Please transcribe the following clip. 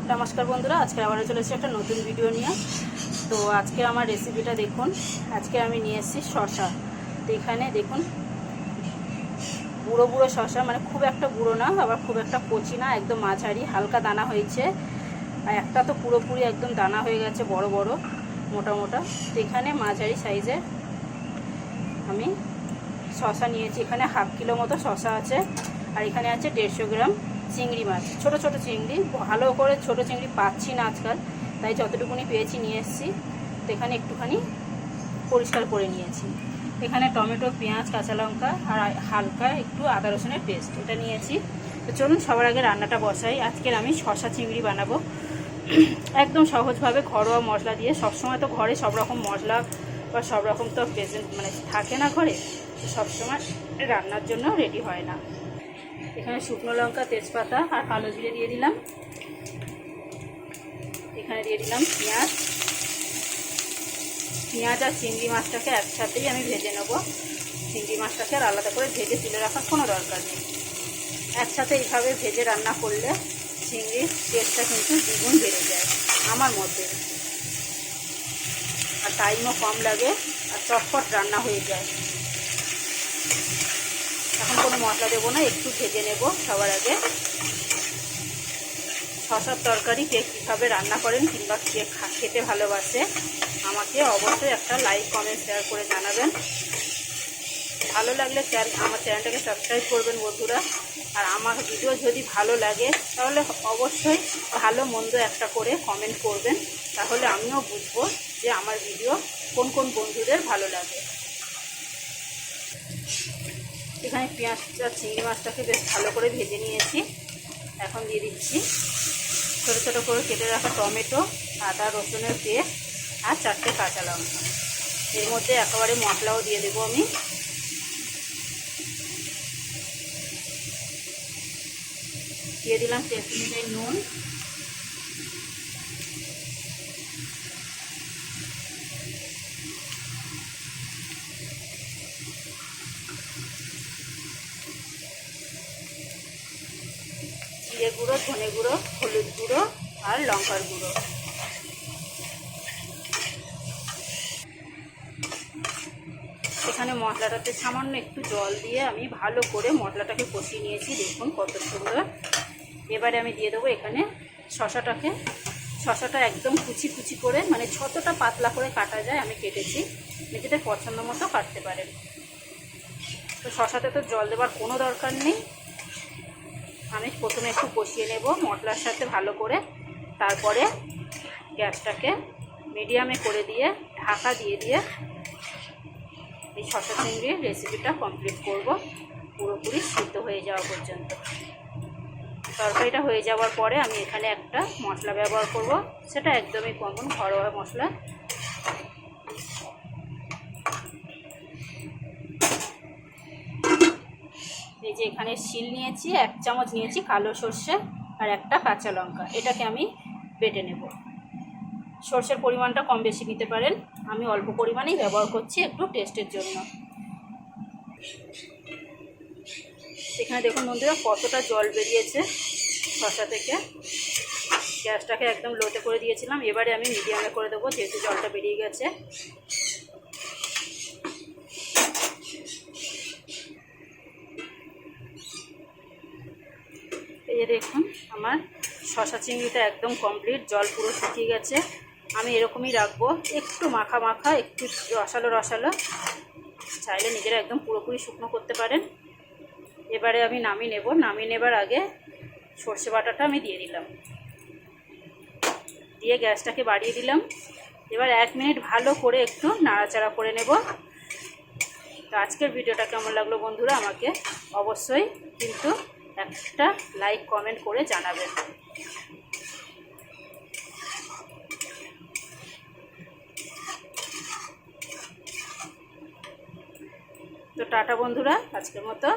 नमस्कार बंधुरा आज के आबार चले एक नतून भिडियो निये। तो आज के आमार रेसिपिटा देखुन। आज के आमी निये एसेछि शशा। तो एखाने देखुन बुड़ो बुड़ो शशा, माने खूब एकटा बुड़ो ना आबार खूब एकटा कचि ना, एकदम माझारी हालका दाना हयेछे। आर एकटा तो पुरोपुरि एकदम दाना हये गेछे बड़ो बड़ो मोटा मोटा। तो एखाने माझारी साइजेर आमी शशा नियेछि। एखाने हाफ किलो मतो शशा आछे और एखाने आछे 150 ग्राम चिंगड़ी माछ, छोटो छोटो चिंगड़ी। भालो करे छोटो चिंगड़ी पाচ্ছি না आजकल, তাই যতটুকুনি পেয়েছি নিয়ে এসেছি। তো এখানে একটুখানি পরিষ্কার করে নিয়েছি। এখানে টমেটো, পেঁয়াজ, কাঁচা লঙ্কা আর হালকা একটু আদা রসুনের পেস্ট এটা নিয়েছি। তো চলুন সবার আগে রান্নাটা বসাই। আজকের আমি শশা চিংড়ি বানাবো একদম সহজভাবে ঘরোয়া মশলা দিয়ে। সবসময় তো ঘরে সব রকম মশলা বা সব রকম তো প্রেজেন্ট মানে থাকে না ঘরে, সবসময় রান্নার জন্য রেডি হয় না। এখানে শুকনো লঙ্কা, তেজপাতা আর কালো জিরে দিয়ে দিলাম। এখানে দিয়ে দিলাম পেঁয়াজ। পেঁয়াজ আর চিংড়ি মাছটাকে একসাথেই আমি ভেজে নেব। চিংড়ি মাছটাকে আর আলাদা করে ভেজে তুলে রাখার কোনো দরকার নেই। একসাথে এইভাবে ভেজে রান্না করলে চিংড়ির টেস্টটা কিন্তু দ্বিগুণ বেড়ে যায় আমার মতে, আর টাইমও কম লাগে আর চটপট রান্না হয়ে যায়। এখন কোনো মশলা দেবো না, একটু ভেজে নেব সবার আগে। শশার তরকারি কে কীভাবে রান্না করেন কিংবা কে খেতে ভালোবাসে আমাকে অবশ্যই একটা লাইক, কমেন্ট, শেয়ার করে জানাবেন। ভালো লাগলে আমার চ্যানেলটাকে সাবস্ক্রাইব করবেন বন্ধুরা। আর আমার ভিডিও যদি ভালো লাগে তাহলে অবশ্যই ভালো মন্দ একটা করে কমেন্ট করবেন, তাহলে আমিও বুঝবো যে আমার ভিডিও কোন কোন বন্ধুদের ভালো লাগে। এখানে পেঁয়াজ আর চিংড়ি মাছটাকে বেশ ভালো করে ভেজে নিয়েছি। এখন দিয়ে দিচ্ছি ছোটো ছোটো করে কেটে রাখা টমেটো, আদা রসুনের পেস্ট আর 4টে কাঁচা লঙ্কা। এর মধ্যে একেবারে মশলাও দিয়ে দেবো আমি। দিয়ে দিলাম টেস্ট অনুযায়ী নুন, জিরে গুঁড়ো, ধনে গুঁড়ো, হলুদ গুঁড়ো আর লঙ্কার গুঁড়ো। এখানে মশলাটাতে সামান্য একটু জল দিয়ে আমি ভালো করে মশলাটাকে কষিয়ে নিয়েছি। দেখুন কত সুন্দর। এবারে আমি দিয়ে দেবো এখানে শশাটাকে। শশাটা একদম কুচি কুচি করে, মানে যতটা পাতলা করে কাটা যায় আমি কেটেছি, নিজেদের পছন্দ মতো কাটতে পারেন। তো শশাতে তো জল দেওয়ার কোনো দরকার নেই। আমি প্রথমে একটু কষিয়ে নেব মশলার সাথে ভালো করে, তারপরে গ্যাসটাকে মিডিয়ামে করে দিয়ে ঢাকা দিয়ে দিয়ে এই শশা চিংড়ির রেসিপিটা কমপ্লিট করব পুরোপুরি সিদ্ধ হয়ে যাওয়া পর্যন্ত। তরকারিটা হয়ে যাওয়ার পরে আমি এখানে একটা মশলা ব্যবহার করব, সেটা একদমই কমন ঘরোয়া মশলা। এই যে এখানে শিল নিয়েছি, 1 চামচ নিয়েছি কালো সর্ষে আর একটা কাঁচা লঙ্কা। এটাকে আমি বেটে নেব। সর্ষের পরিমাণটা কম বেশি নিতে পারেন, আমি অল্প পরিমাণেই ব্যবহার করছি একটু টেস্টের জন্য। এখানে দেখুন বন্ধুরা কতটা জল বেরিয়েছে শসা থেকে। গ্যাসটাকে একদম লোতে করে দিয়েছিলাম, এবারে আমি মিডিয়ামে করে দেবো যেহেতু জলটা বেরিয়ে গেছে। এই দেখুন আমার শসা চিংড়িটা একদম কমপ্লিট, জল পুরো শুকিয়ে গেছে। আমি এরকমই রাখবো, একটু মাখা মাখা, একটু রসালো রসালো। চাইলে নিজেরা একদম পুরোপুরি শুকনো করতে পারেন। এবারে আমি নামিয়ে নেব। নামিয়ে নেবার আগে সর্ষে বাটাটা আমি দিয়ে দিলাম, দিয়ে গ্যাসটাকে বাড়িয়ে দিলাম। এবার 1 মিনিট ভালো করে একটু নাড়াচাড়া করে নেব। তো আজকের ভিডিওটা কেমন লাগলো বন্ধুরা আমাকে অবশ্যই কিন্তু একটা লাইক, কমেন্ট করে জানাবেন। তো টাটা বন্ধুরা, আজকের মতো।